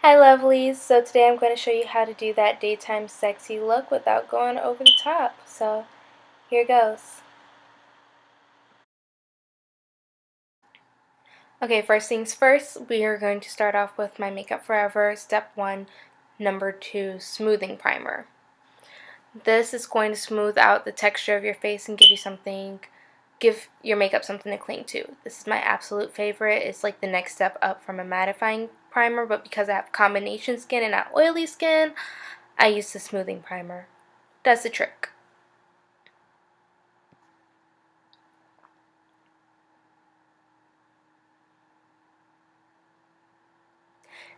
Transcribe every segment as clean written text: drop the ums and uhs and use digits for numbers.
Hi lovelies, so today I'm going to show you how to do that daytime sexy look without going over the top. So here goes. Okay, first things first, we are going to start off with my Makeup Forever Step 1 number 2 smoothing primer. This is going to smooth out the texture of your face and give your makeup something to cling to. This is my absolute favorite. It's like the next step up from a mattifying primer, but because I have combination skin and not oily skin, I use the smoothing primer. Does the trick.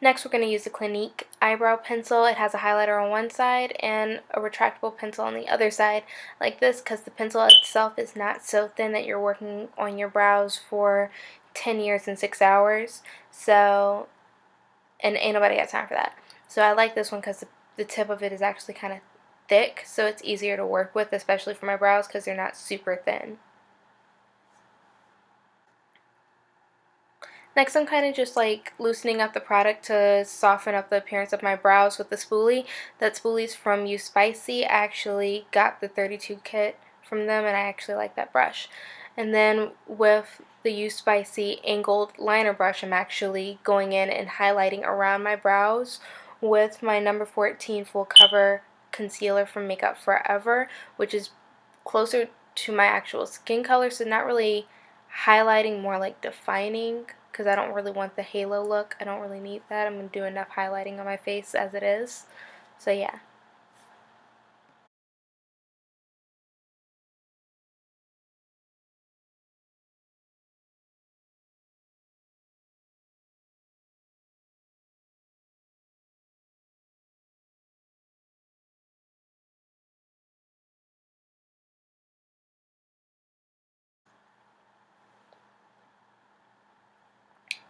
Next, we're going to use the Clinique eyebrow pencil. It has a highlighter on one side and a retractable pencil on the other side, like this, because the pencil itself is not so thin that you're working on your brows for 10 years and 6 hours. So, and ain't nobody got time for that. So I like this one because the tip of it is actually kind of thick, so it's easier to work with, especially for my brows because they're not super thin. Next, I'm kind of just like loosening up the product to soften up the appearance of my brows with the spoolie. That spoolie's from You Spicy. I actually got the 32 kit from them, and I actually like that brush. And then with the You Spicy angled liner brush, I'm actually going in and highlighting around my brows with my number 14 full cover concealer from Makeup Forever, which is closer to my actual skin color, so not really highlighting, more like defining, because I don't really want the halo look. I don't really need that. I'm going to do enough highlighting on my face as it is. So yeah.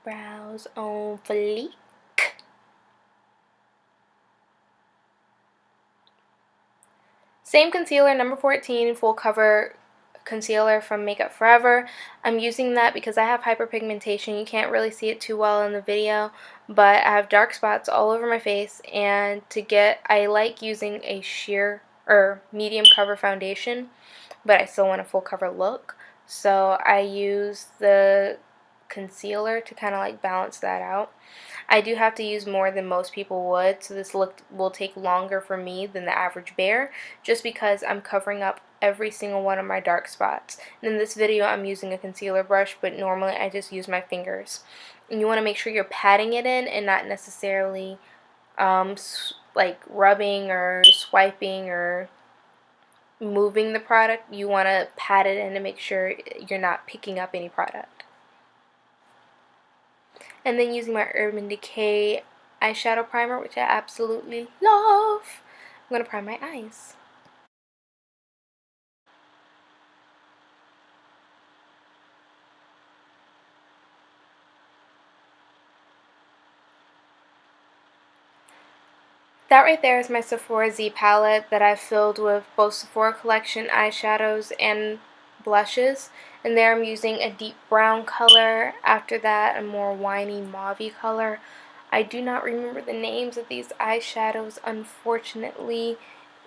Brows on fleek. Same concealer, number 14, full cover concealer from Makeup Forever. I'm using that because I have hyperpigmentation. You can't really see it too well in the video, but I have dark spots all over my face, and I like using a sheer or medium cover foundation, but I still want a full cover look. So I use the concealer to kind of like balance that out. I do have to use more than most people would, so this look will take longer for me than the average bear, just because I'm covering up every single one of my dark spots. And in this video, I'm using a concealer brush, but normally I just use my fingers. And you want to make sure you're patting it in and not necessarily like rubbing or swiping or moving the product. You want to pat it in to make sure you're not picking up any product. And then using my Urban Decay eyeshadow primer, which I absolutely love, I'm going to prime my eyes. That right there is my Sephora Z palette that I've filled with both Sephora Collection eyeshadows and blushes. And there I'm using a deep brown color. After that, a more winey mauvey color. I do not remember the names of these eyeshadows, unfortunately,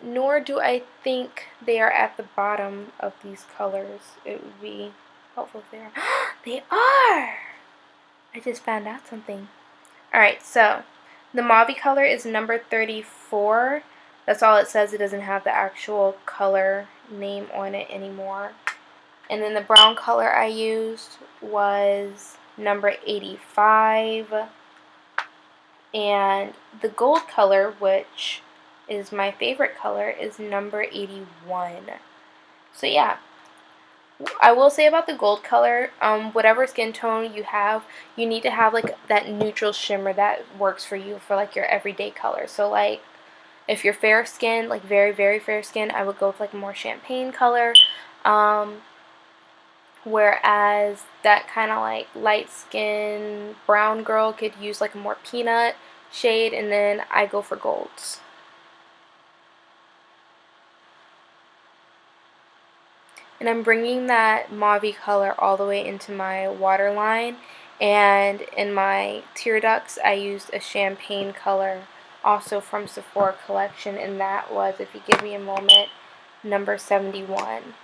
nor do I think they are at the bottom of these colors. It would be helpful if they are. They are! I just found out something. Alright, so the mauve color is number 34. That's all it says. It doesn't have the actual color name on it anymore. And then the brown color I used was number 85. And the gold color, which is my favorite color, is number 81. So yeah, I will say about the gold color, whatever skin tone you have, you need to have like that neutral shimmer that works for you for like your everyday color. So like if you're fair skin, like very, very fair skin, I would go with like a more champagne color. Whereas that kind of like light skin brown girl could use like a more peanut shade, and then I go for golds. And I'm bringing that mauve color all the way into my waterline, And in my tear ducts, I used a champagne color, also from Sephora collection, and that was, if you give me a moment, number 71.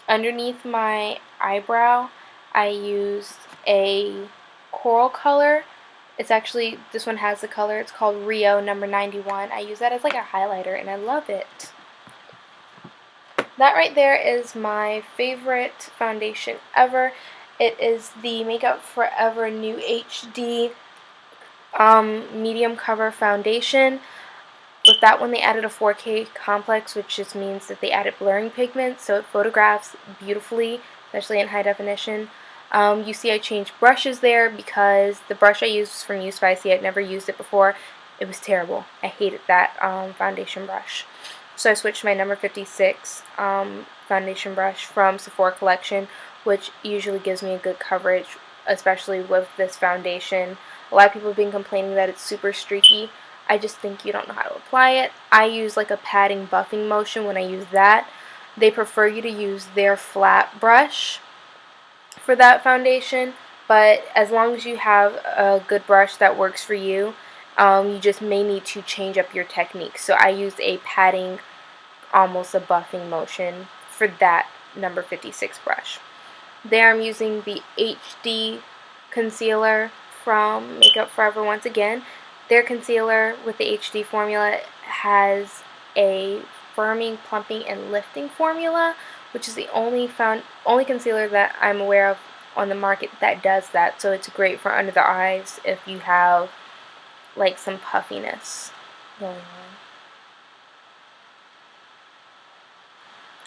Underneath my eyebrow, I used a coral color. It's actually, this one has the color, it's called Rio number 91. I use that as like a highlighter, and I love it. That right there is my favorite foundation ever. It is the Makeup Forever New HD medium cover foundation. With that one, they added a 4K complex, which just means that they added blurring pigments, so it photographs beautifully, especially in high definition. You see I changed brushes there because the brush I used was from Spicy. I'd never used it before. It was terrible. I hated that foundation brush. So I switched to my number 56 foundation brush from Sephora collection, which usually gives me a good coverage, especially with this foundation. A lot of people have been complaining that it's super streaky. I just think you don't know how to apply it. I use like a patting buffing motion when I use that. They prefer you to use their flat brush for that foundation, but as long as you have a good brush that works for you, you just may need to change up your technique. So I used a patting, almost a buffing motion for that number 56 brush. There I'm using the HD concealer from Makeup Forever once again. Their concealer with the HD formula has a firming, plumping, and lifting formula, which is the only concealer that I'm aware of on the market that does that. So it's great for under the eyes if you have like some puffiness going on.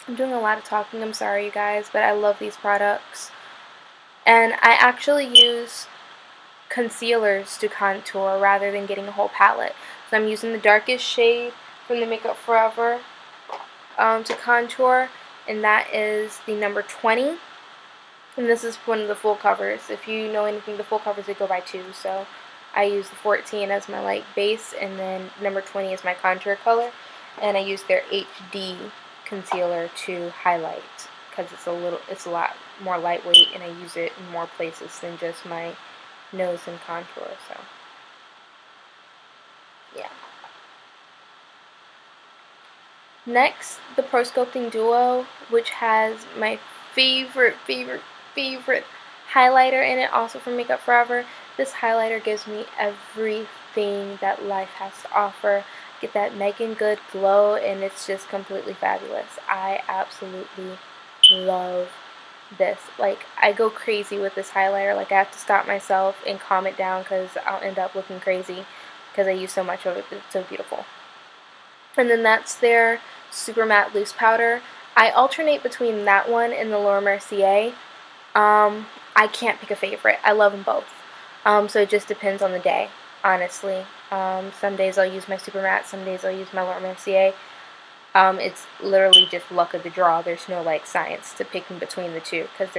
I'm doing a lot of talking, I'm sorry you guys, but I love these products. And I actually use concealers to contour rather than getting a whole palette. So I'm using the darkest shade from the Makeup Forever to contour, and that is the number 20. And this is one of the full covers. If you know anything, the full covers, they go by 2. So I use the 14 as my light base, and then number 20 is my contour color. And I use their HD concealer to highlight because it's a lot more lightweight, and I use it in more places than just my nose and contour. So yeah. Next, the Pro Sculpting Duo, which has my favorite highlighter in it, also from Makeup Forever. This highlighter gives me everything that life has to offer. Get that Megan Good glow, and it's just completely fabulous. I absolutely love this. Like, I go crazy with this highlighter. Like, I have to stop myself and calm it down because I'll end up looking crazy because I use so much of it, but it's so beautiful. And then that's their Super Matte Loose Powder. I alternate between that one and the Laura Mercier. I can't pick a favorite. I love them both. So it just depends on the day, honestly. Some days I'll use my Super Matte, some days I'll use my Laura Mercier. It's literally just luck of the draw. There's no like science to picking between the two because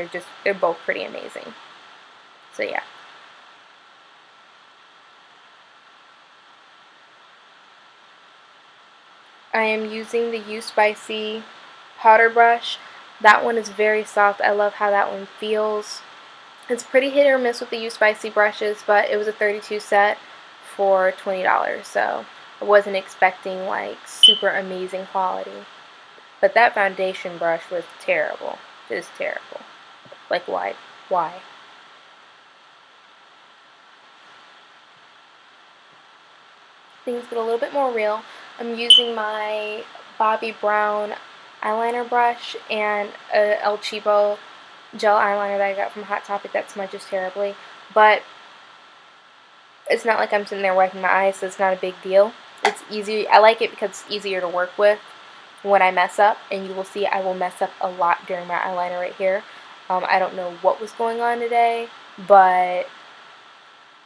they're both pretty amazing. So yeah. I am using the Spicy powder brush. That one is very soft. I love how that one feels. It's pretty hit or miss with the Spicy brushes, but it was a 32 set for $20, so I wasn't expecting like super amazing quality. But that foundation brush was terrible. Just terrible. Like, why? Why? Things get a little bit more real. I'm using my Bobbi Brown eyeliner brush and a El Cheapo gel eyeliner that I got from Hot Topic that smudges terribly. But it's not like I'm sitting there wiping my eyes, so it's not a big deal. It's easy. I like it because it's easier to work with when I mess up, and you will see I will mess up a lot during my eyeliner right here. I don't know what was going on today, but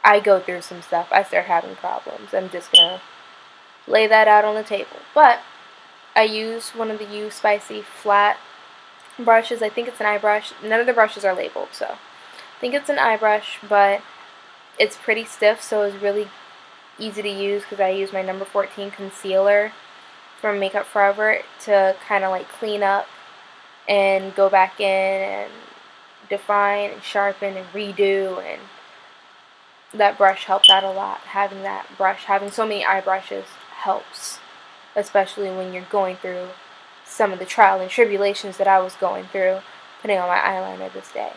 I go through some stuff. I start having problems. I'm just going to lay that out on the table. But I use one of the Spicy flat brushes. I think it's an eye brush. None of the brushes are labeled, so I think it's an eye brush, but it's pretty stiff, so it's really easy to use because I use my number 14 concealer from Makeup Forever to kind of like clean up and go back in and define and sharpen and redo, and that brush helped out a lot. Having that brush, having so many eye brushes helps, especially when you're going through some of the trial and tribulations that I was going through putting on my eyeliner this day.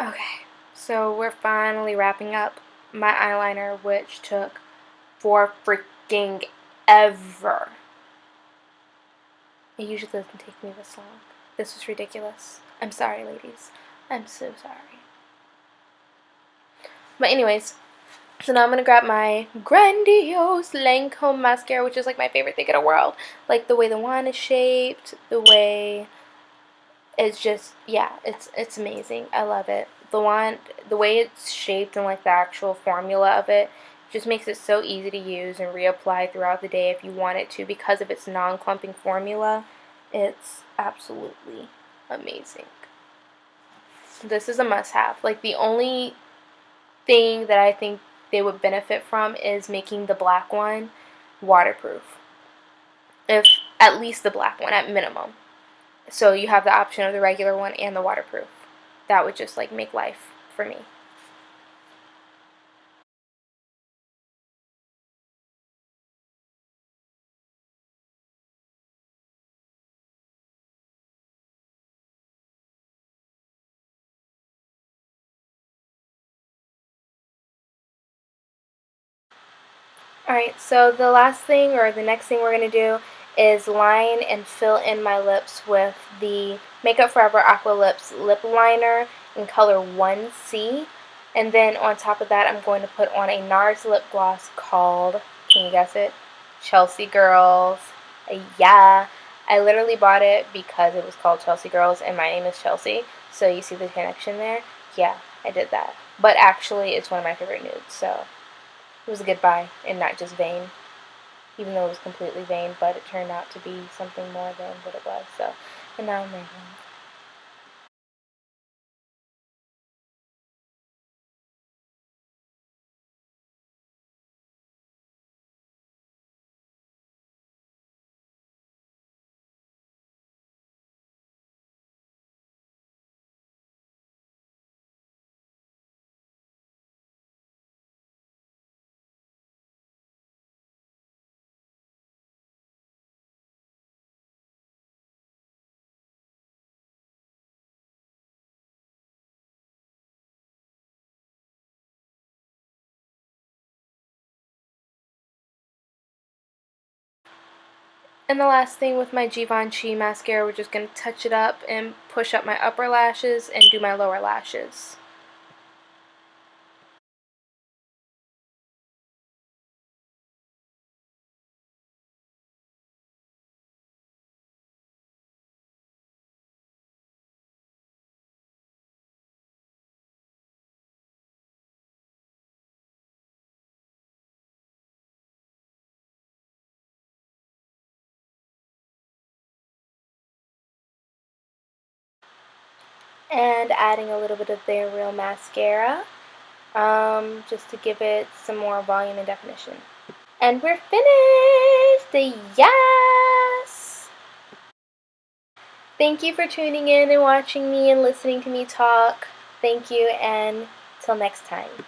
Okay, so we're finally wrapping up my eyeliner, which took for freaking ever. It usually doesn't take me this long. This was ridiculous. I'm sorry, ladies. I'm so sorry. But anyways, so now I'm going to grab my grandiose Lancome mascara, which is like my favorite thing in the world. Like the way the wand is shaped, the way it's just, yeah, it's amazing. I love it. The wand, the way it's shaped and like the actual formula of it just makes it so easy to use and reapply throughout the day if you want it to, because of its non-clumping formula. It's absolutely amazing. This is a must-have. Like the only thing that I think they would benefit from is making the black one waterproof. If at least the black one at minimum. So you have the option of the regular one and the waterproof. That would just like make life for me. Alright, so the last thing, or the next thing we're going to do is line and fill in my lips with the Makeup Forever Aqua Lips lip liner in color 1C. And then on top of that, I'm going to put on a Nars lip gloss called, can you guess it? Chelsea Girls. Yeah, I literally bought it because it was called Chelsea Girls and my name is Chelsea. So you see the connection there? Yeah, I did that. But actually, it's one of my favorite nudes, so it was a good buy and not just vain, even though it was completely vain, but it turned out to be something more than what it was. So, and now I'm rambling. And the last thing with my Givenchy mascara, we're just going to touch it up and push up my upper lashes and do my lower lashes. And adding a little bit of their real mascara, just to give it some more volume and definition. And we're finished! Yes! Thank you for tuning in and watching me and listening to me talk. Thank you, and till next time.